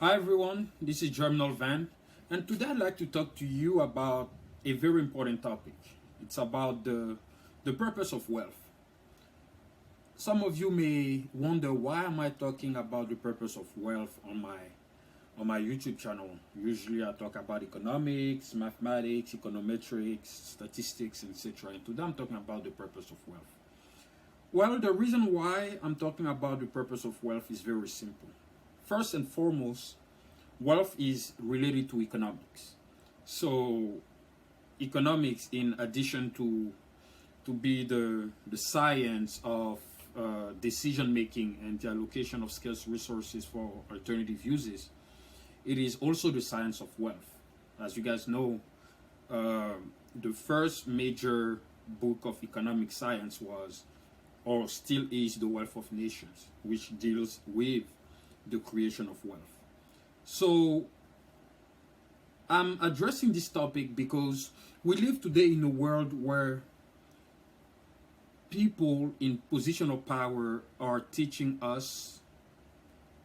Hi everyone, this is Germinal Van, and today I'd like to talk to you about a very important topic. It's about the purpose of wealth. Some of you may wonder why am I talking about the purpose of wealth on my YouTube channel. Usually I talk about economics, mathematics, econometrics, statistics, etc. And today I'm talking about the purpose of wealth. Well, the reason why I'm talking about the purpose of wealth is very simple. First and foremost, wealth is related to economics. So, economics, in addition to be the science of decision making and the allocation of scarce resources for alternative uses, it is also the science of wealth. As you guys know, uh, the first major book of economic science was, or still is, The Wealth of Nations, which deals with the creation of wealth. So I'm addressing this topic because we live today in a world where people in position of power are teaching us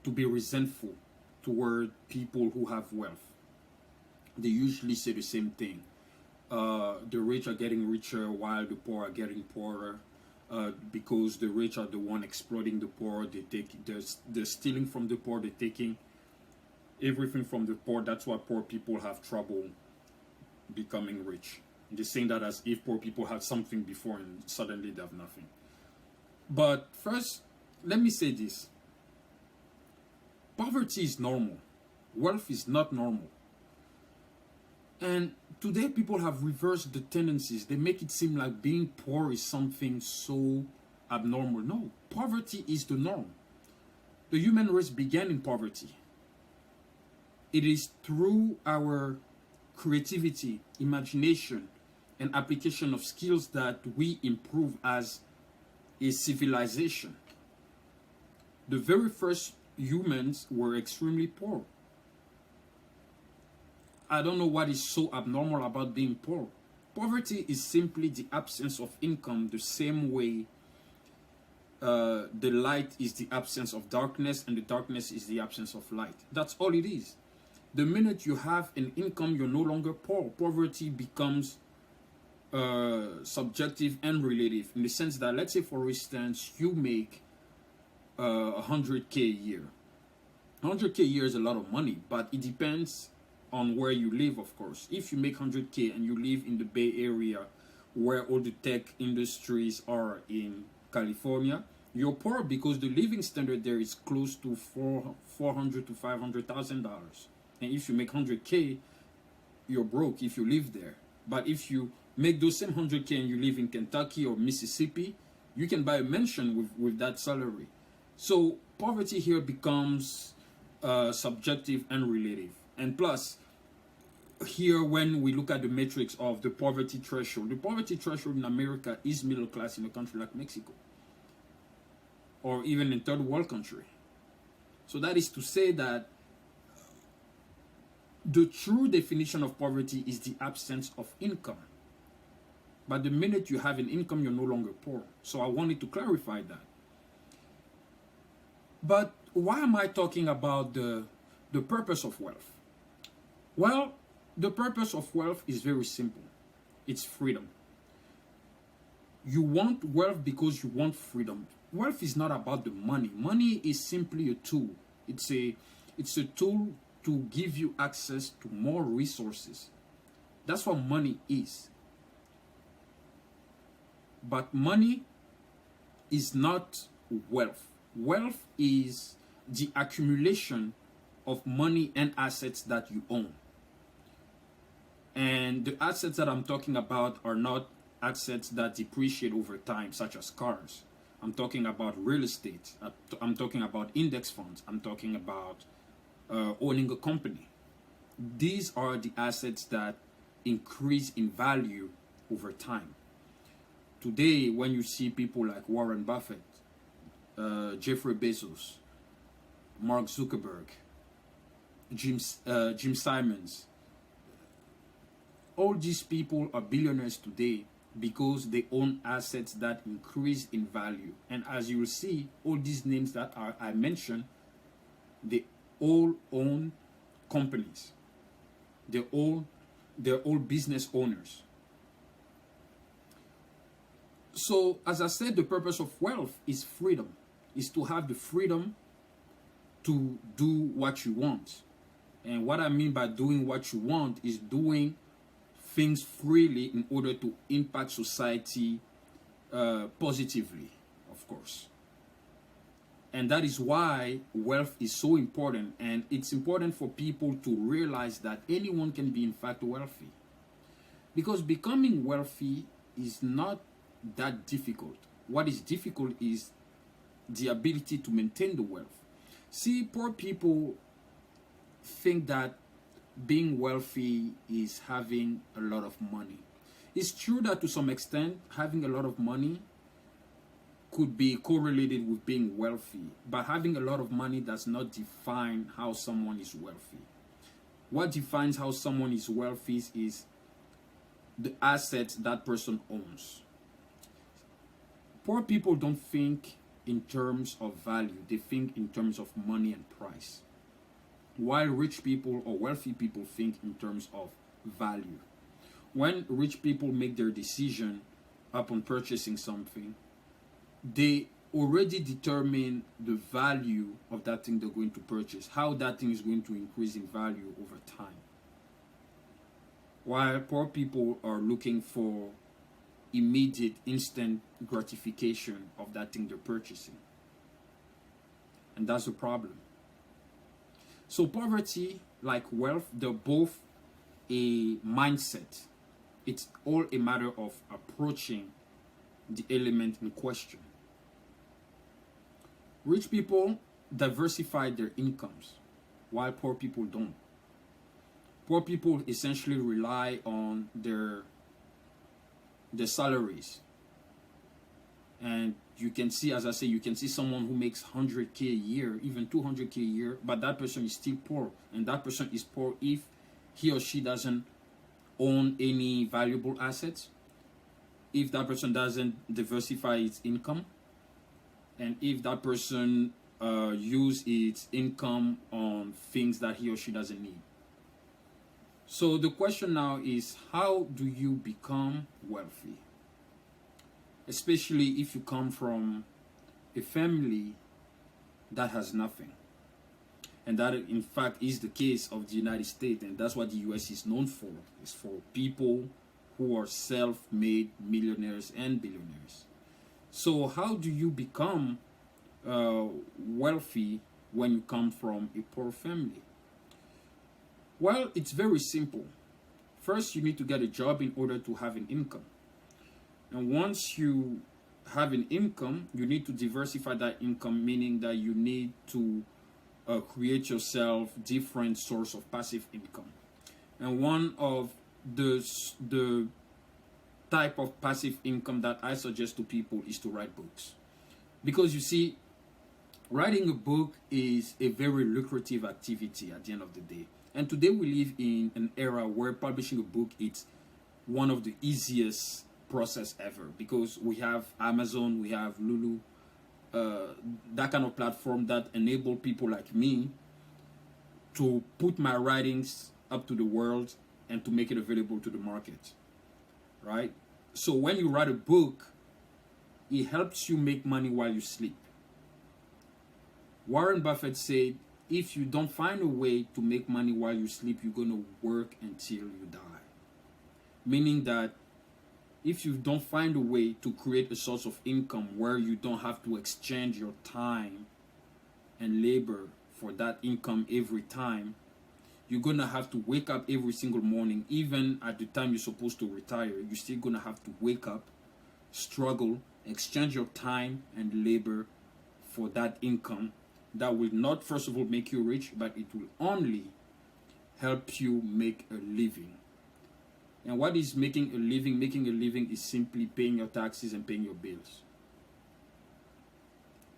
to be resentful toward people who have wealth. They usually say the same thing. The rich are getting richer while the poor are getting poorer. Because the rich are the one exploiting the poor, they're stealing from the poor, they're taking everything from the poor. That's why poor people have trouble becoming rich. They're saying that as if poor people had something before and suddenly they have nothing. But first, let me say this: poverty is normal, wealth is not normal. And today, people have reversed the tendencies. They make it seem like being poor is something so abnormal. No, poverty is the norm. The human race began in poverty. It is through our creativity, imagination, and application of skills that we improve as a civilization. The very first humans were extremely poor. I don't know what is so abnormal about being poor. Poverty is simply the absence of income, the same way the light is the absence of darkness and the darkness is the absence of light. That's all it is. The minute you have an income, you're no longer poor. Poverty becomes subjective and relative, in the sense that, let's say, for instance, you make 100K a year. 100K a year is a lot of money, but it depends on where you live, of course. If you make 100K and you live in the Bay Area, where all the tech industries are in California, you're poor because the living standard there is close to 400 to $500,000. And if you make 100K, you're broke if you live there. But if you make those same 100K and you live in Kentucky or Mississippi, you can buy a mansion with that salary. So poverty here becomes subjective and relative. And plus, here when we look at the metrics of the poverty threshold in America is middle class in a country like Mexico, or even in third world country. So that is to say that the true definition of poverty is the absence of income. But the minute you have an income, you're no longer poor. So I wanted to clarify that. But why am I talking about the purpose of wealth? Well, the purpose of wealth is very simple. It's freedom. You want wealth because you want freedom. Wealth is not about the money. Money is simply a tool. It's a tool to give you access to more resources. That's what money is. But money is not wealth. Wealth is the accumulation of money and assets that you own. And the assets that I'm talking about are not assets that depreciate over time, such as cars. I'm talking about real estate. I'm talking about index funds. I'm talking about owning a company. These are the assets that increase in value over time. Today, when you see people like Warren Buffett, Jeffrey Bezos, Mark Zuckerberg, Jim Simons, all these people are billionaires today because they own assets that increase in value. And as you will see, all these names that I mentioned, they all own companies. They're all business owners. So, as I said, the purpose of wealth is freedom, is to have the freedom to do what you want. And what I mean by doing what you want is doing things freely in order to impact society positively, of course. And that is why wealth is so important. And it's important for people to realize that anyone can be, in fact, wealthy. Because becoming wealthy is not that difficult. What is difficult is the ability to maintain the wealth. See, poor people think that being wealthy is having a lot of money. It's true that to some extent, having a lot of money could be correlated with being wealthy, but having a lot of money does not define how someone is wealthy. What defines how someone is wealthy is the assets that person owns. Poor people don't think in terms of value, they think in terms of money and price. While rich people or wealthy people think in terms of value. When rich people make their decision upon purchasing something, they already determine the value of that thing they're going to purchase, how that thing is going to increase in value over time. While poor people are looking for immediate, instant gratification of that thing they're purchasing. And that's the problem. So poverty, like wealth, they're both a mindset. It's all a matter of approaching the element in question. Rich people diversify their incomes, while poor people don't. Poor people essentially rely on their salaries. And you can see, as I say, you can see someone who makes 100K a year, even 200K a year, but that person is still poor. And that person is poor if he or she doesn't own any valuable assets, if that person doesn't diversify its income, and if that person use its income on things that he or she doesn't need. So the question now is, how do you become wealthy? Especially if you come from a family that has nothing. And that, in fact, is the case of the United States. And that's what the US is known for. It's for people who are self-made millionaires and billionaires. So how do you become wealthy when you come from a poor family? Well, it's very simple. First, you need to get a job in order to have an income. And once you have an income, you need to diversify that income, meaning that you need to create yourself different source of passive income. And one of the type of passive income that I suggest to people is to write books. Because you see, writing a book is a very lucrative activity at the end of the day. And today we live in an era where publishing a book is one of the easiest process ever, because we have Amazon, we have Lulu, that kind of platform that enable people like me to put my writings up to the world and to make it available to the market, right? So when you write a book, it helps you make money while you sleep. Warren Buffett said, if you don't find a way to make money while you sleep, you're going to work until you die. Meaning that if you don't find a way to create a source of income where you don't have to exchange your time and labor for that income every time, you're going to have to wake up every single morning. Even at the time you're supposed to retire, you're still going to have to wake up, struggle, exchange your time and labor for that income that will not, first of all, make you rich, but it will only help you make a living. And what is making a living? Making a living is simply paying your taxes and paying your bills.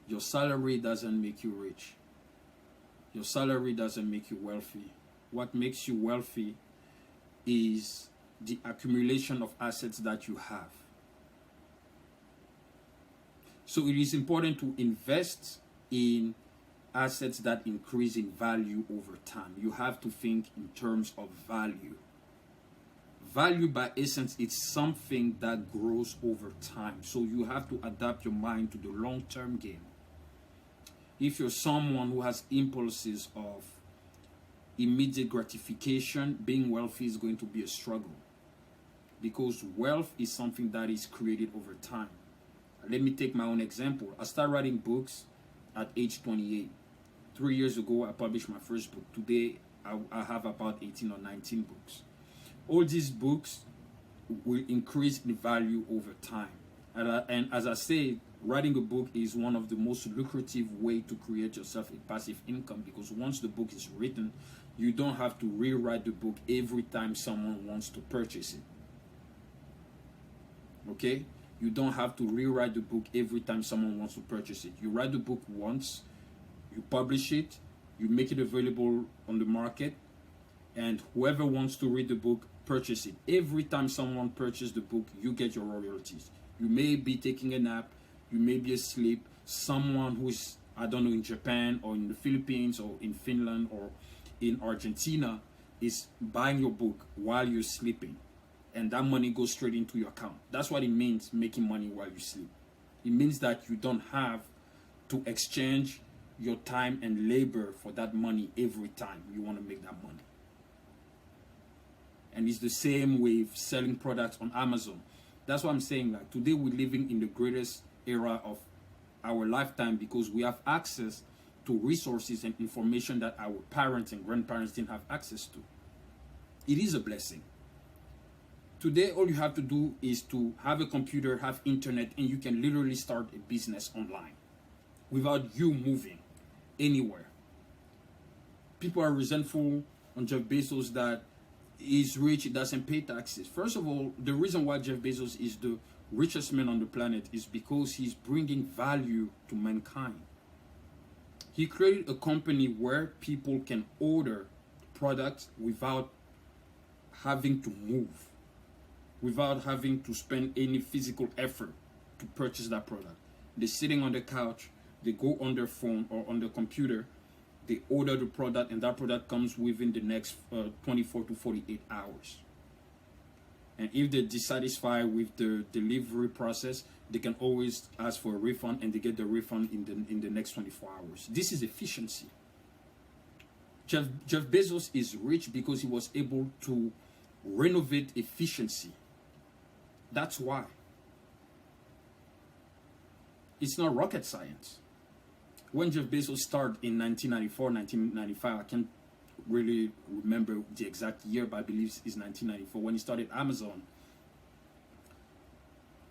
Your salary doesn't make you rich. Your salary doesn't make you wealthy. What makes you wealthy is the accumulation of assets that you have. So it is important to invest in assets that increase in value over time. You have to think in terms of value. Value by essence is something that grows over time. So you have to adapt your mind to the long-term game. If you're someone who has impulses of immediate gratification, being wealthy is going to be a struggle, because wealth is something that is created over time. Let me take my own example. I started writing books at age 28. 3 years ago, I published my first book. Today, I have about 18 or 19 books. All these books will increase in value over time. And as I say, writing a book is one of the most lucrative way to create yourself a passive income, because once the book is written, you don't have to rewrite the book every time someone wants to purchase it. Okay? You don't have to rewrite the book every time someone wants to purchase it. You write the book once, you publish it, you make it available on the market, and whoever wants to read the book, purchase it. Every time someone purchases the book, you get your royalties. You may be taking a nap, you may be asleep. Someone who's, I don't know, in Japan or in the Philippines or in Finland or in Argentina is buying your book while you're sleeping. And that money goes straight into your account. That's what it means, making money while you sleep. It means that you don't have to exchange your time and labor for that money every time you want to make that money. And it's the same with selling products on Amazon. That's what I'm saying. Like, today we're living in the greatest era of our lifetime, because we have access to resources and information that our parents and grandparents didn't have access to. It is a blessing. Today, all you have to do is to have a computer, have internet, and you can literally start a business online without you moving anywhere. People are resentful on Jeff Bezos that he's rich, he doesn't pay taxes. First of all, the reason why Jeff Bezos is the richest man on the planet is because he's bringing value to mankind. He created a company where people can order products without having to move, without having to spend any physical effort to purchase that product. They're sitting on the couch, they go on their phone or on their computer, they order the product, and that product comes within the next 24 to 48 hours. And if they're dissatisfied with the delivery process, they can always ask for a refund, and they get the refund in the next 24 hours. This is efficiency. Jeff Bezos is rich because he was able to renovate efficiency. That's why. It's not rocket science. When Jeff Bezos started in 1994, 1995, I can't really remember the exact year, but I believe it's 1994, when he started Amazon.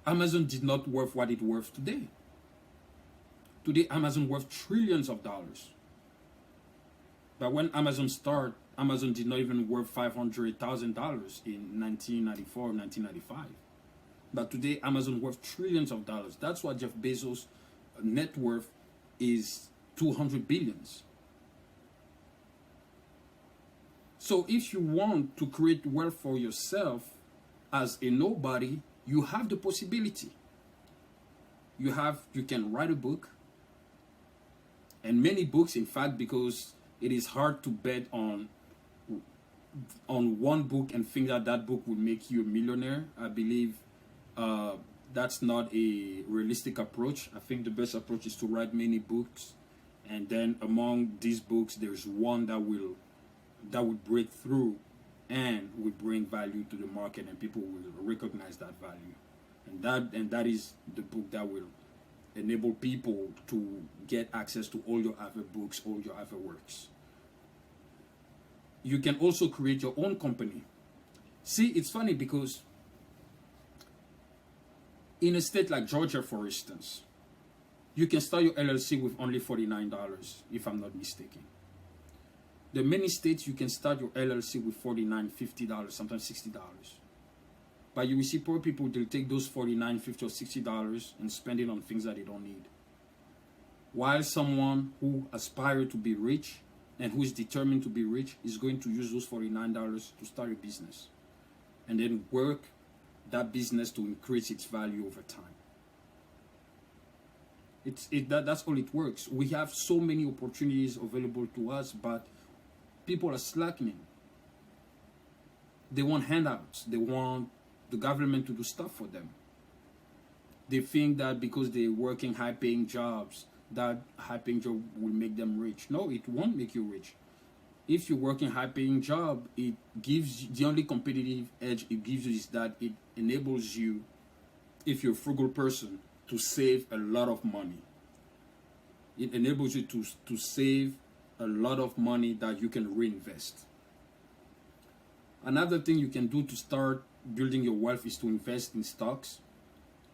Amazon did not worth what it worth today. Today, Amazon worth trillions of dollars. But when Amazon started, Amazon did not even worth $500,000 in 1994 or 1995. But today, Amazon worth trillions of dollars. That's why Jeff Bezos' net worth is 200 billions. So if you want to create wealth for yourself as a nobody, you have the possibility. You can write a book, and many books, in fact, because it is hard to bet on one book and think that that book will make you a millionaire. I believe that's not a realistic approach. I think the best approach is to write many books, and then among these books, there's one that will break through and will bring value to the market, and people will recognize that value. And that is the book that will enable people to get access to all your other books, all your other works. You can also create your own company. See, it's funny because in a state like Georgia, for instance, you can start your LLC with only $49, if I'm not mistaken. There are many states you can start your LLC with $49, $50, sometimes $60. But you will see poor people, they'll take those $49, $50, or $60 and spend it on things that they don't need. While someone who aspires to be rich and who is determined to be rich is going to use those $49 to start a business and then work that business to increase its value over time. That's all it works. We have so many opportunities available to us, but people are slackening. They want handouts. They want the government to do stuff for them. They think that because they're working high-paying jobs, that high-paying job will make them rich. No, it won't make you rich. If you're working high-paying job, it gives the only competitive edge it gives you is that it enables you, if you're a frugal person, to save a lot of money. It enables you to save a lot of money that you can reinvest. Another thing you can do to start building your wealth is to invest in stocks,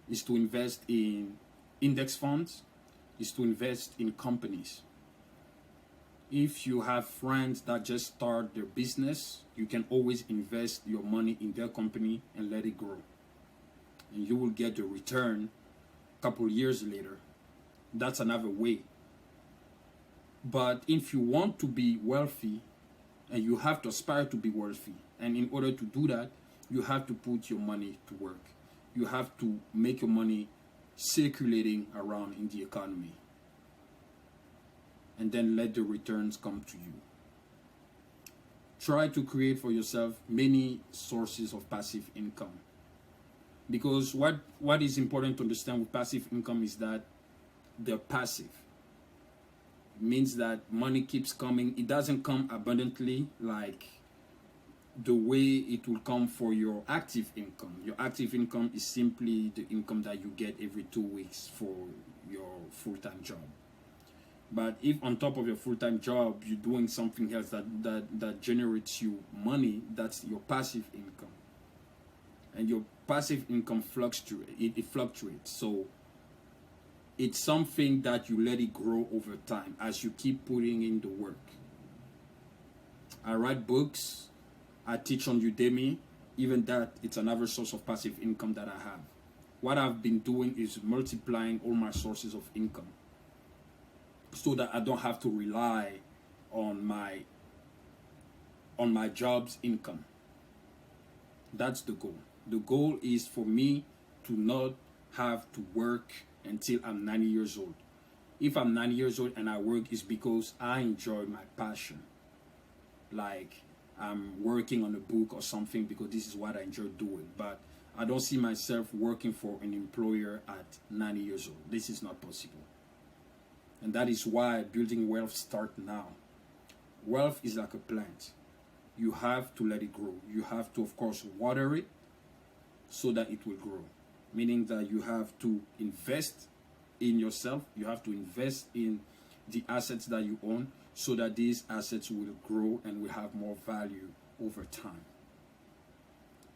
is to invest in index funds, is to invest in companies. If you have friends that just start their business, you can always invest your money in their company and let it grow. And you will get the return a couple years later. That's another way. But if you want to be wealthy, and you have to aspire to be wealthy, and in order to do that, you have to put your money to work. You have to make your money circulating around in the economy, and then let the returns come to you. Try to create for yourself many sources of passive income. Because what is important to understand with passive income is that they're passive. It means that money keeps coming. It doesn't come abundantly like the way it will come for your active income. Your active income is simply the income that you get every 2 weeks for your full-time job. But if on top of your full-time job, you're doing something else that generates you money, that's your passive income. And your passive income fluctuates. So it's something that you let it grow over time as you keep putting in the work. I write books. I teach on Udemy. Even that, it's another source of passive income that I have. What I've been doing is multiplying all my sources of income so that I don't have to rely on my job's income. That's the goal. The goal is for me to not have to work until I'm 90 years old. If I'm 90 years old and I work, it's because I enjoy my passion. Like I'm working on a book or something because this is what I enjoy doing. But I don't see myself working for an employer at 90 years old. This is not possible. And that is why building wealth starts now. Wealth is like a plant. You have to let it grow. You have to, of course, water it so that it will grow. Meaning that you have to invest in yourself. You have to invest in the assets that you own so that these assets will grow and will have more value over time.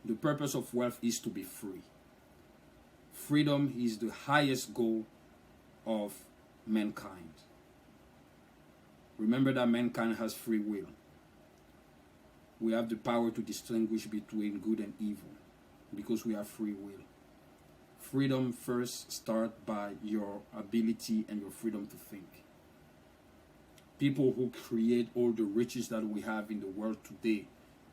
The purpose of wealth is to be free. Freedom is the highest goal of mankind. Remember that mankind has free will. We have the power to distinguish between good and evil because we have free will. Freedom first starts by your ability and your freedom to think. People who create all the riches that we have in the world today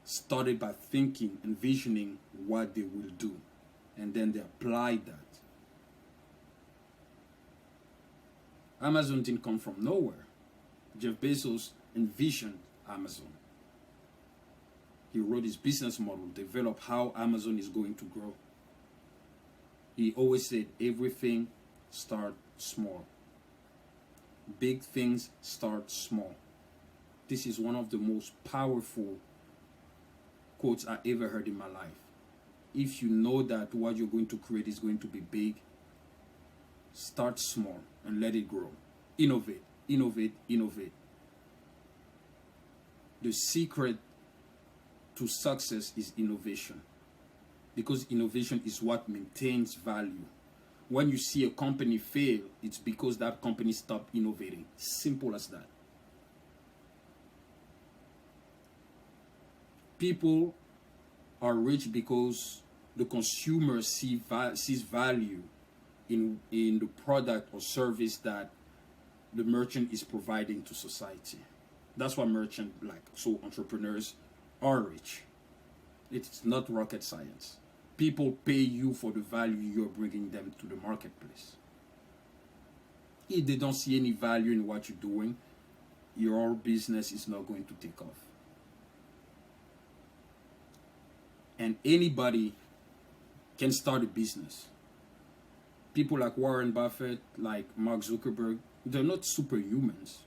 started by thinking, envisioning what they will do, and then they applied that. Amazon didn't come from nowhere. Jeff Bezos envisioned Amazon. He wrote his business model, developed how Amazon is going to grow. He always said everything starts small. Big things start small. This is one of the most powerful quotes I ever heard in my life. If you know that what you're going to create is going to be big, start small and let it grow. Innovate, innovate, innovate. The secret to success is innovation, because innovation is what maintains value. When you see a company fail, it's because that company stopped innovating. Simple as that. People are rich because the consumer sees value in the product or service that the merchant is providing to society. That's why entrepreneurs are rich. It's not rocket science. People pay you for the value you're bringing them to the marketplace. If they don't see any value in what you're doing, your business is not going to take off. And anybody can start a business. People like Warren Buffett, like Mark Zuckerberg, they're not superhumans.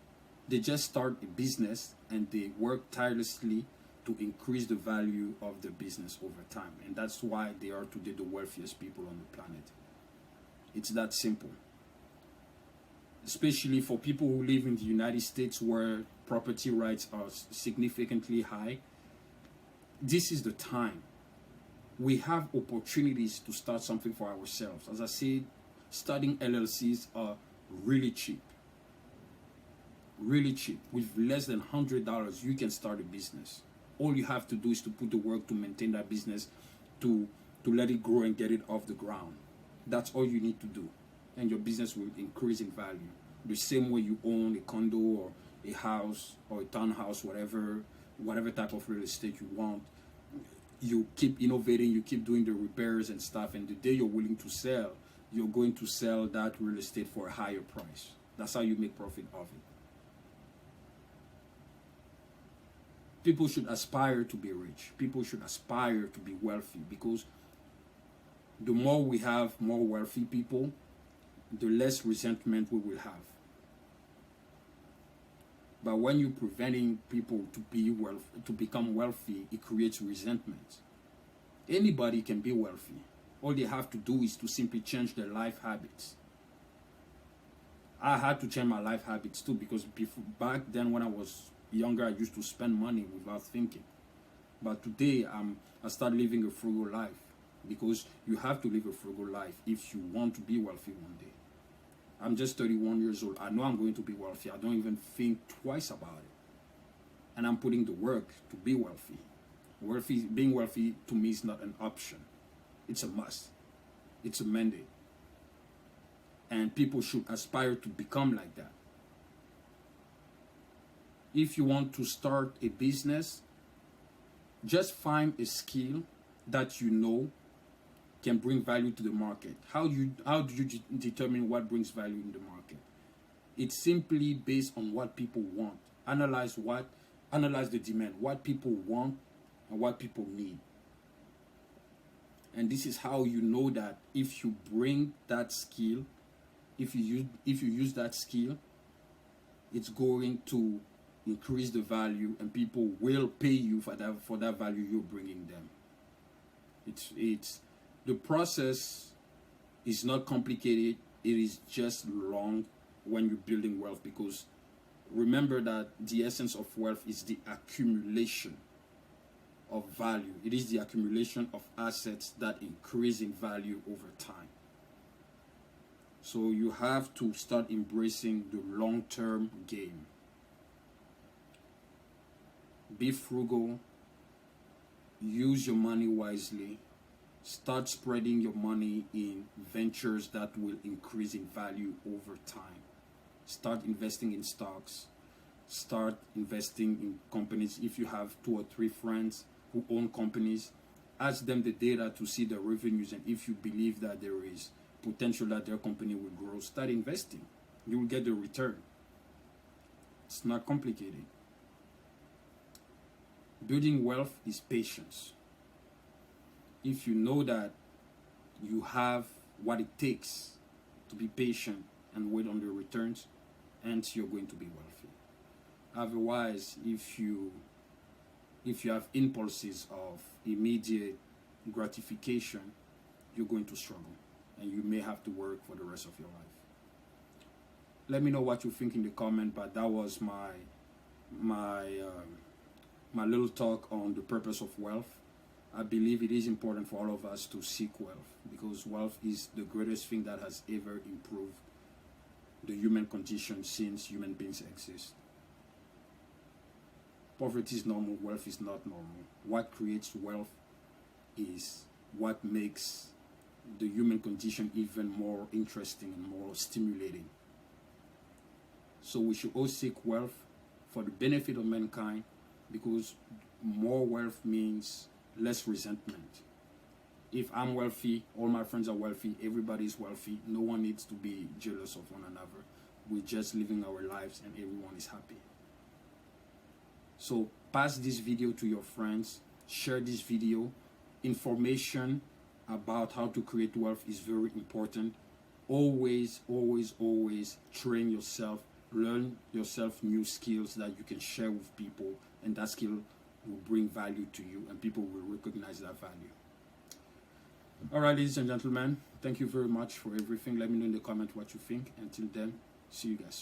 They just start a business and they work tirelessly to increase the value of the business over time. And that's why they are today the wealthiest people on the planet. It's that simple. Especially for people who live in the United States where property rights are significantly high, this is the time. We have opportunities to start something for ourselves. As I said, starting LLCs are really cheap. Really cheap. With less than $100, you can start a business. All you have to do is to put the work to maintain that business, to let it grow and get it off the ground. That's all you need to do. And your business will increase in value. The same way you own a condo or a house or a townhouse, whatever type of real estate you want. You keep innovating, you keep doing the repairs and stuff, and the day you're willing to sell, you're going to sell that real estate for a higher price. That's how you make profit of it. People should aspire to be rich. People should aspire to be wealthy, because the more we have more wealthy people, the less resentment we will have. But when you're preventing people to become wealthy, it creates resentment. Anybody can be wealthy. All they have to do is to simply change their life habits. I had to change my life habits too, because back then when I was younger, I used to spend money without thinking. But today, I start living a frugal life, because you have to live a frugal life if you want to be wealthy one day. I'm just 31 years old. I know I'm going to be wealthy. I don't even think twice about it. And I'm putting the work to be wealthy. Being wealthy to me is not an option. It's a must. It's a mandate. And people should aspire to become like that. If you want to start a business, just find a skill that you know can bring value to the market. How do you determine what brings value in the market? It's simply based on what people want. Analyze the demand, what people want and what people need. And this is how you know that if you bring that skill, if you use that skill, it's going to increase the value, and people will pay you for that value you're bringing them. It's the process is not complicated. It is just long when you're building wealth, because remember that the essence of wealth is the accumulation of value. It is the accumulation of assets that increase in value over time. So you have to start embracing the long-term game. Be frugal. Use your money wisely. Start spreading your money in ventures that will increase in value over time. Start investing in stocks. Start investing in companies. If you have 2 or 3 friends who own companies, ask them the data to see the revenues, and if you believe that there is potential that their company will grow, start investing. You will get the return. It's not complicated. Building wealth is patience. If you know that you have what it takes to be patient and wait on the returns, and you're going to be wealthy. Otherwise, if you have impulses of immediate gratification, you're going to struggle, and you may have to work for the rest of your life. Let me know what you think in the comment, but that was my little talk on the purpose of wealth. I believe it is important for all of us to seek wealth, because wealth is the greatest thing that has ever improved the human condition since human beings exist. Poverty is normal, wealth is not normal. What creates wealth is what makes the human condition even more interesting and more stimulating. So we should all seek wealth for the benefit of mankind, because more wealth means less resentment. If I'm wealthy, all my friends are wealthy, everybody is wealthy, no one needs to be jealous of one another. we're just living our lives and everyone is happy. So pass this video to your friends, share this video. Information about how to create wealth is very important. Always, always, always train yourself, learn yourself new skills that you can share with people, and that skill will bring value to you and people will recognize that value. All right, ladies and gentlemen, thank you very much for everything. Let me know in the comment what you think. Until then, see you guys.